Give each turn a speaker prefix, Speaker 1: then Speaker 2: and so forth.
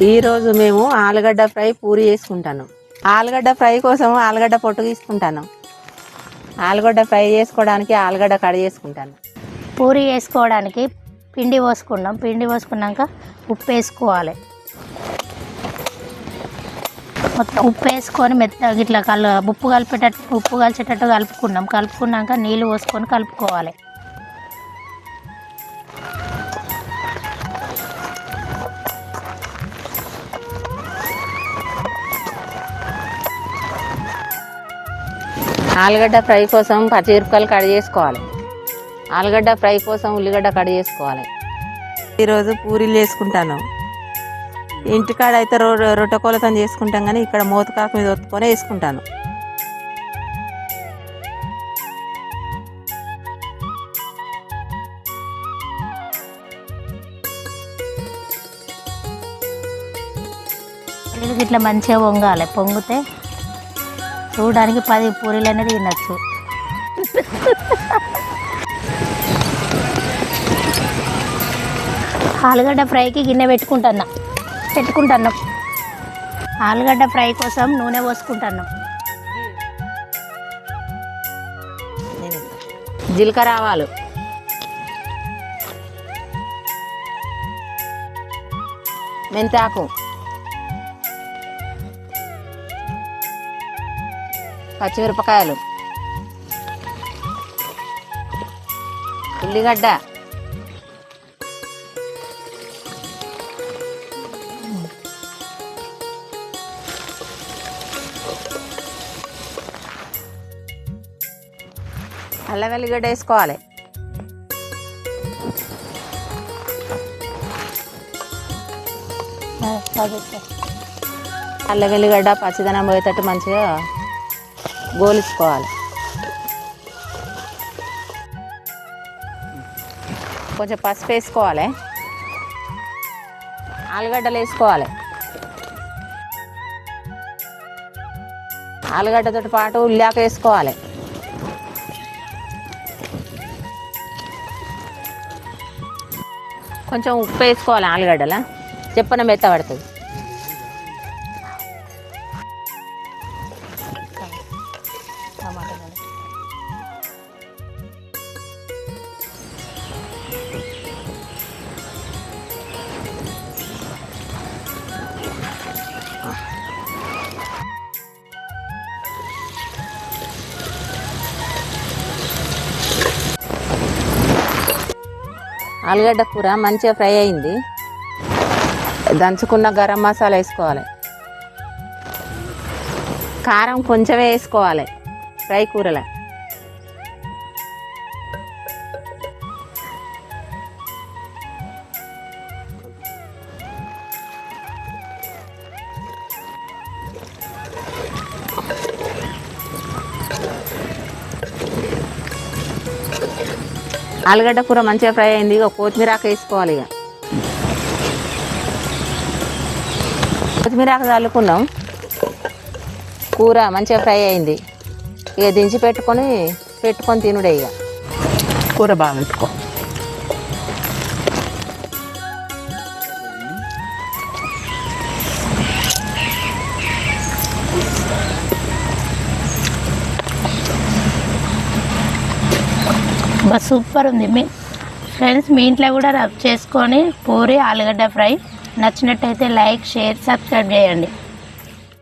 Speaker 1: ఈరోజు మేము ఆలుగడ్డ ఫ్రై పూరి చేసుకుంటాను. ఆలుగడ్డ ఫ్రై కోసం ఆలుగడ్డ పొట్టు తీసుకుంటాను. ఆలుగడ్డ ఫ్రై చేసుకోవడానికి ఆలుగడ్డ కట్ చేసుకుంటాను.
Speaker 2: పూరి వేసుకోవడానికి పిండి పోసుకున్నాం. పిండి పోసుకున్నాక ఉప్పు వేసుకోవాలి. మొత్తం ఉప్పు వేసుకొని మెత్తగా ఇట్లా ఉప్పు కలిసేటట్టు కలుపుకున్నాం. కలుపుకున్నాక నీళ్ళు పోసుకొని కలుపుకోవాలి.
Speaker 1: ఆలుగడ్డ ఫ్రై కోసం పచ్చిమిరపకాయలు కట్ చేసుకోవాలి. ఆలుగడ్డ ఫ్రై కోసం ఉల్లిగడ్డ కట్ చేసుకోవాలి. ఈరోజు పూరీలు చేసుకుంటాను. ఇంటికాడ అయితే రొట్టె కొలతం చేసుకుంటాం, కానీ ఇక్కడ మోతకాకు మీద ఒత్తుకొని వేసుకుంటాను.
Speaker 2: ఇట్లా మంచిగా పొంగాలి. పొంగితే చూడడానికి 10 పూరీలు అనేది తినచ్చు. ఆలుగడ్డ ఫ్రైకి గిన్నె పెట్టుకుంటున్నాం. ఆలుగడ్డ ఫ్రై కోసం నూనె పోసుకుంటున్నాం.
Speaker 1: జీలకర్ర ఆవాలు, మెంతాకు, పచ్చిమిరపకాయలు, ఉల్లిగడ్డ, అల్లం వెల్లిగడ్డ వేసుకోవాలి. అల్లం వెల్లిగడ్డ పచ్చిదనం పోయేటట్టు మంచిగా గోలించుకోవాలి. కొంచెం పసుపు వేసుకోవాలి. ఆలుగడ్డలు వేసుకోవాలి. ఆలుగడ్డతో పాటు ఉల్లిపాయ వేసుకోవాలి. కొంచెం ఉప్పు వేసుకోవాలి. ఆలుగడ్డల చెప్పన మెత్తబడుతుంది. ఆలుగడ్డ కూర మంచిగా ఫ్రై అయింది. దంచుకున్న గరం మసాలా వేసుకోవాలి. కారం కొంచెమే వేసుకోవాలి ఫ్రై కూరలో. ఆలుగడ్డ కూర మంచిగా ఫ్రై అయింది. ఇక కొత్తిమీర ఆకు వేసుకోవాలి. ఇక కొత్తిమీర ఆకు చల్లుకున్నాం. కూర మంచిగా ఫ్రై అయింది. ఇక దించి పెట్టుకొని తినుడే. ఇక కూర బాగా పెట్టుకో.
Speaker 2: సూపర్ ఉంది. ఫ్రెండ్స్, మీ ఇంట్లో కూడా చేసుకొని పూరి ఆలుగడ్డ ఫ్రై నచ్చినట్టయితే లైక్, షేర్, సబ్స్క్రైబ్ చేయండి.